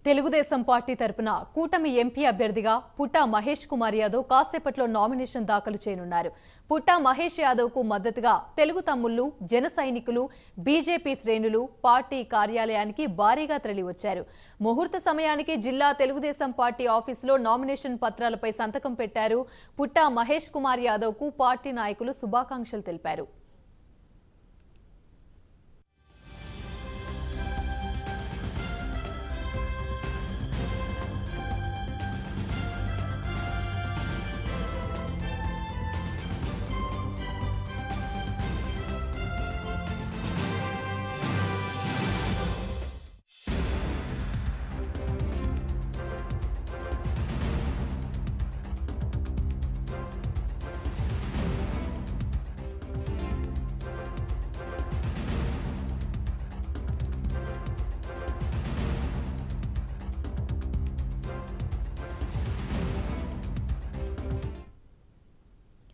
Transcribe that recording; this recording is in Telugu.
తెలుగుదేశం పార్టీ తరపున కూటమి ఎంపీ అభ్యర్థిగా పుట్టా మహేష్ కుమార్ యాదవ్ కాసేపట్లో నామినేషన్ దాఖలు చేయనున్నారు. పుట్టా మహేష్ యాదవ్ కు మద్దతుగా తెలుగు తమ్ముళ్లు, జన సైనికులు, బీజేపీ శ్రేణులు పార్టీ కార్యాలయానికి భారీగా తరలివచ్చారు. ముహూర్త సమయానికి జిల్లా తెలుగుదేశం పార్టీ ఆఫీసులో నామినేషన్ పత్రాలపై సంతకం పెట్టారు. పుట్టా మహేష్ కుమార్ యాదవ్ కు పార్టీ నాయకులు శుభాకాంక్షలు తెలిపారు.